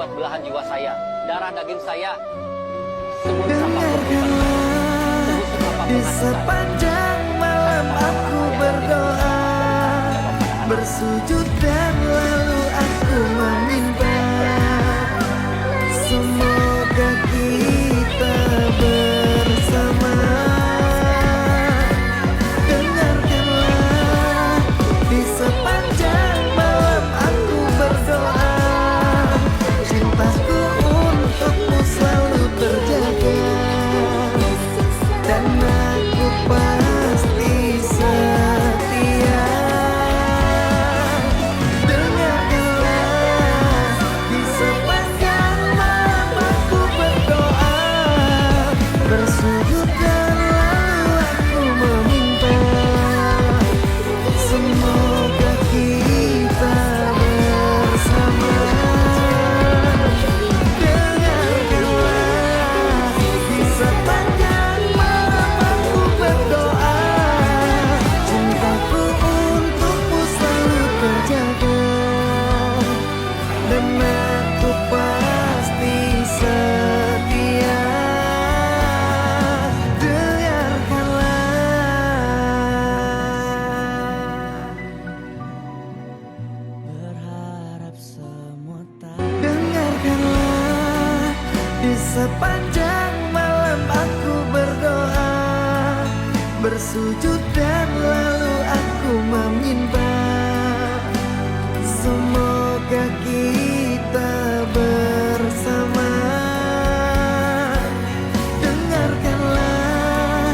tulang belahan jiwa saya, darah daging saya, sebusuk apapun kehidupan saya, sebusuk apapun Di hati saya. sepanjang malam aku berdoa, bersujud dan lalu aku meminta, semoga kita bersama. Dengarkanlah, di sepanjang malam aku berdoa, cintaku untukmu selalu terjaga, dan aku pasti setia. Dengarkanlah, di sepanjang malam aku berdoa, bersujud dan lalu aku meminta, semoga kita bersama. Dengarkanlah, di sepanjang malam aku berdoa, cintaku untukmu selalu terjaga, dan aku pasti setia. Berharap semua tak. Dengarkanlah, di sepanjang malam aku berdoa, bersujud dan lalu aku meminta, semoga kita bersama. Dengarkanlah,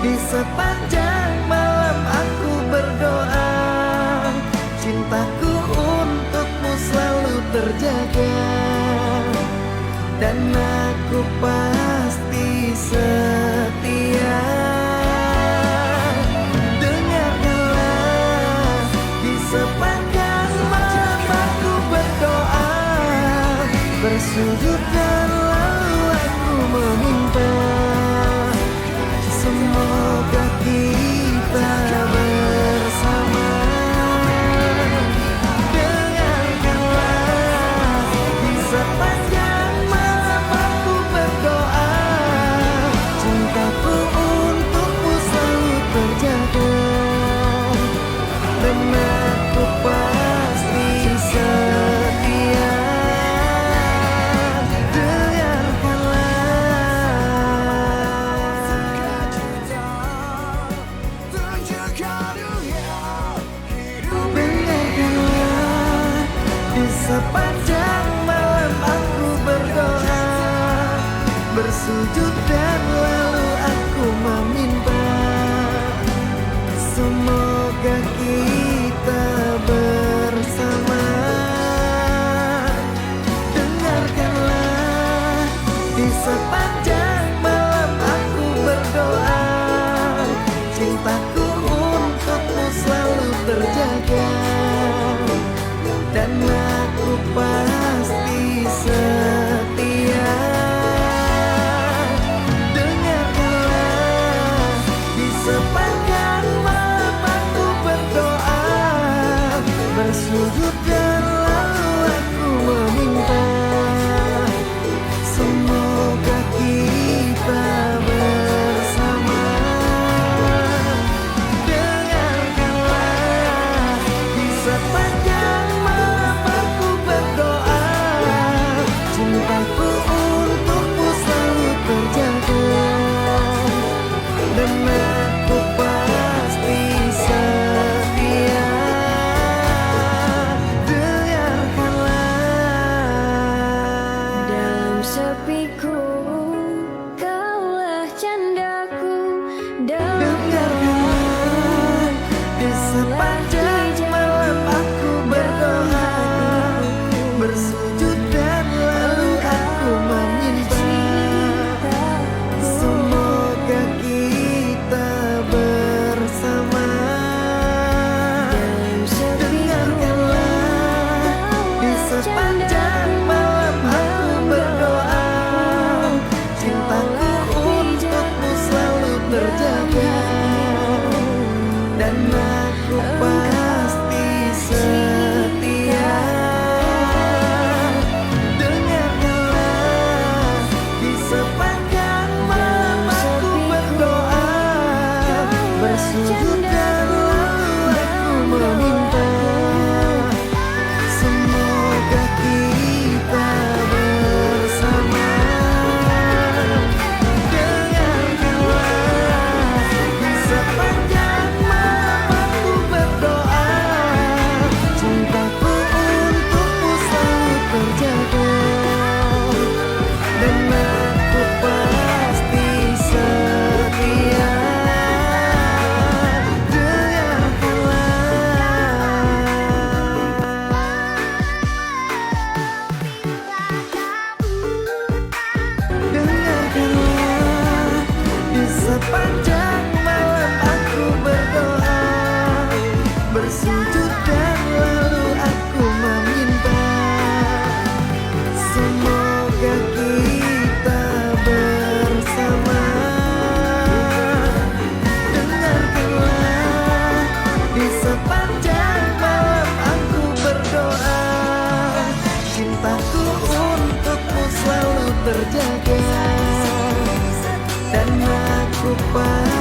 di sepanjang malam aku berdoa, cintaku untukmu selalu terjaga, dan aku pasti setia. Dengarkanlah, di sepanjang malam aku berdoa, bersujud dan lalu aku meminta, semoga kita bersama. Dengarkanlah, di sepanjang malam aku berdoa, cintaku untukmu selalu terjaga, dan aku pasti setia. Dengarkanlah, di sepanjang malam aku berdoa, bersujud dan lalu aku meminta, semoga kita bersama. Dengarkanlah, di sepanjang malam aku berdoa, cintaku untukmu selalu terjaga, dan aku pasti setia. Dengarkanlah, di sepanjang malam aku berdoa, bersujud dan lalu aku meminta, semoga kita bersama. Dengarkanlah, di sepanjang malam aku berdoa, cintaku untukmu selalu terjaga, dan aku pasti setia. rupa